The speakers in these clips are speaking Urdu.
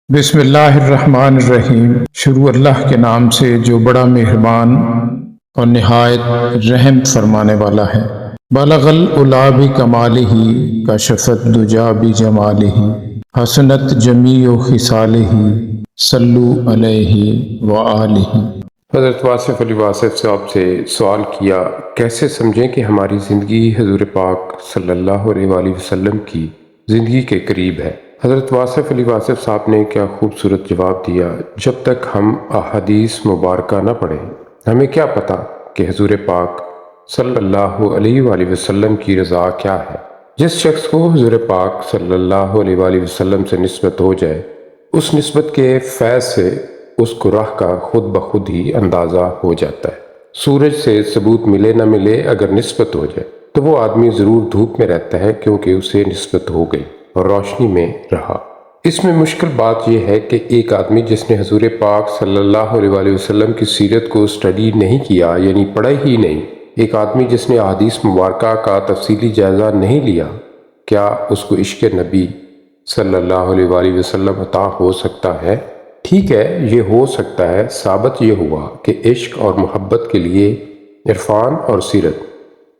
بسم اللہ الرحمن الرحیم۔ شروع اللہ کے نام سے جو بڑا مہربان اور نہایت رحم فرمانے والا ہے۔ بلغ العلا بکمالہ کشف الدجی بجمالہ حسنت جمیع خصالہ صلو علیہ وآلہ۔ حضرت واصف علی واصف صاحب سے سوال کیا، کیسے سمجھیں کہ ہماری زندگی حضور پاک صلی اللہ علیہ وآلہ وسلم کی زندگی کے قریب ہے؟ حضرت واصف علی واصف صاحب نے کیا خوبصورت جواب دیا، جب تک ہم احادیث مبارکہ نہ پڑھیں ہمیں کیا پتہ کہ حضور پاک صلی اللہ علیہ وآلہ وسلم کی رضا کیا ہے۔ جس شخص کو حضور پاک صلی اللہ علیہ وآلہ وسلم سے نسبت ہو جائے، اس نسبت کے فیض سے اس کو راہ کا خود بخود ہی اندازہ ہو جاتا ہے۔ سورج سے ثبوت ملے نہ ملے، اگر نسبت ہو جائے تو وہ آدمی ضرور دھوپ میں رہتا ہے، کیونکہ اسے نسبت ہو گئی اور روشنی میں رہا۔ اس میں مشکل بات یہ ہے کہ ایک آدمی جس نے حضور پاک صلی اللہ علیہ وآلہ وسلم کی سیرت کو اسٹڈی نہیں کیا، یعنی پڑھا ہی نہیں، ایک آدمی جس نے احادیث مبارکہ کا تفصیلی جائزہ نہیں لیا، کیا اس کو عشق نبی صلی اللہ علیہ وآلہ وسلم عطا ہو سکتا ہے؟ ٹھیک ہے، یہ ہو سکتا ہے۔ ثابت یہ ہوا کہ عشق اور محبت کے لیے عرفان اور سیرت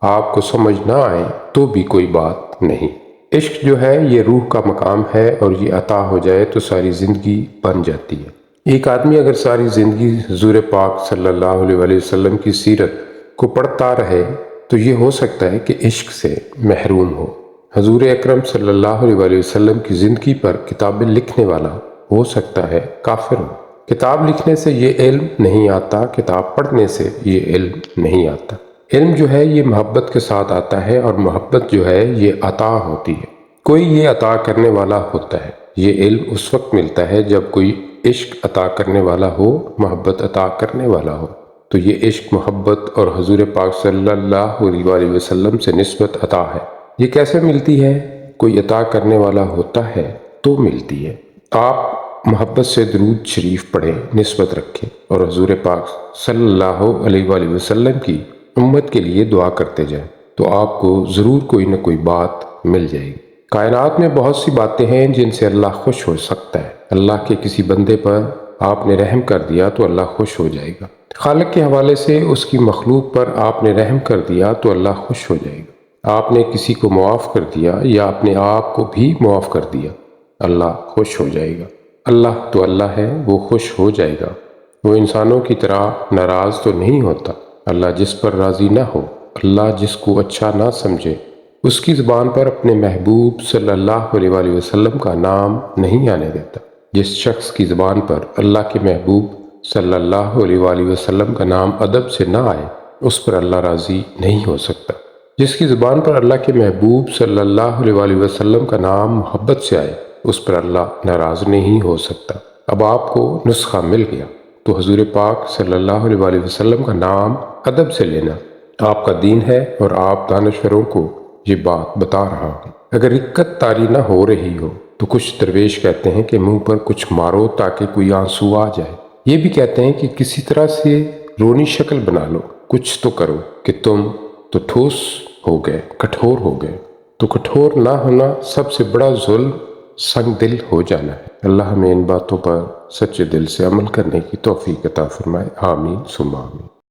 آپ کو سمجھ نہ آئے تو بھی کوئی بات نہیں۔ عشق جو ہے یہ روح کا مقام ہے، اور یہ عطا ہو جائے تو ساری زندگی بن جاتی ہے۔ ایک آدمی اگر ساری زندگی حضور پاک صلی اللہ علیہ وآلہ وسلم کی سیرت کو پڑھتا رہے تو یہ ہو سکتا ہے کہ عشق سے محروم ہو۔ حضور اکرم صلی اللہ علیہ وآلہ وسلم کی زندگی پر کتابیں لکھنے والا ہو سکتا ہے کافر ہو۔ کتاب لکھنے سے یہ علم نہیں آتا، کتاب پڑھنے سے یہ علم نہیں آتا۔ علم جو ہے یہ محبت کے ساتھ آتا ہے، اور محبت جو ہے یہ عطا ہوتی ہے، کوئی یہ عطا کرنے والا ہوتا ہے۔ یہ علم اس وقت ملتا ہے جب کوئی عشق عطا کرنے والا ہو، محبت عطا کرنے والا ہو۔ تو یہ عشق، محبت اور حضور پاک صلی اللہ علیہ وآلہ وسلم سے نسبت عطا ہے۔ یہ کیسے ملتی ہے؟ کوئی عطا کرنے والا ہوتا ہے تو ملتی ہے۔ آپ محبت سے درود شریف پڑھیں، نسبت رکھیں، اور حضور پاک صلی اللہ علیہ وآلہ وسلم کی امت کے لیے دعا کرتے جائیں، تو آپ کو ضرور کوئی نہ کوئی بات مل جائے گی۔ کائنات میں بہت سی باتیں ہیں جن سے اللہ خوش ہو سکتا ہے۔ اللہ کے کسی بندے پر آپ نے رحم کر دیا تو اللہ خوش ہو جائے گا۔ خالق کے حوالے سے اس کی مخلوق پر آپ نے رحم کر دیا تو اللہ خوش ہو جائے گا۔ آپ نے کسی کو معاف کر دیا یا اپنے آپ کو بھی معاف کر دیا، اللہ خوش ہو جائے گا۔ اللہ تو اللہ ہے، وہ خوش ہو جائے گا۔ وہ انسانوں کی طرح ناراض تو نہیں ہوتا۔ اللہ جس پر راضی نہ ہو، اللہ جس کو اچھا نہ سمجھے، اس کی زبان پر اپنے محبوب صلی اللہ علیہ وآلہ وسلم کا نام نہیں آنے دیتا۔ جس شخص کی زبان پر اللہ کے محبوب صلی اللہ علیہ وآلہ وسلم کا نام ادب سے نہ آئے، اس پر اللہ راضی نہیں ہو سکتا۔ جس کی زبان پر اللہ کے محبوب صلی اللہ علیہ وآلہ وسلم کا نام محبت سے آئے، اس پر اللہ ناراض نہیں ہو سکتا۔ اب آپ کو نسخہ مل گیا، تو حضور پاک صلی اللہ علیہ وآلہ وسلم کا نام ادب سے لینا آپ کا دین ہے، اور آپ دانشوروں کو یہ بات بتا رہا ہوں۔ اگر رکت طاری نہ ہو رہی ہو تو کچھ درویش کہتے ہیں کہ منہ پر کچھ مارو تاکہ کوئی آنسو آ جائے۔ یہ بھی کہتے ہیں کہ کسی طرح سے رونی شکل بنا لو، کچھ تو کرو، کہ تم تو ٹھوس ہو گئے، کٹھور ہو گئے۔ تو کٹھور نہ ہونا سب سے بڑا ظلم سنگ دل ہو جانا ہے۔ اللہ ہمیں ان باتوں پر سچے دل سے عمل کرنے کی توفیق عطا فرمائے، آمین ثم آمین۔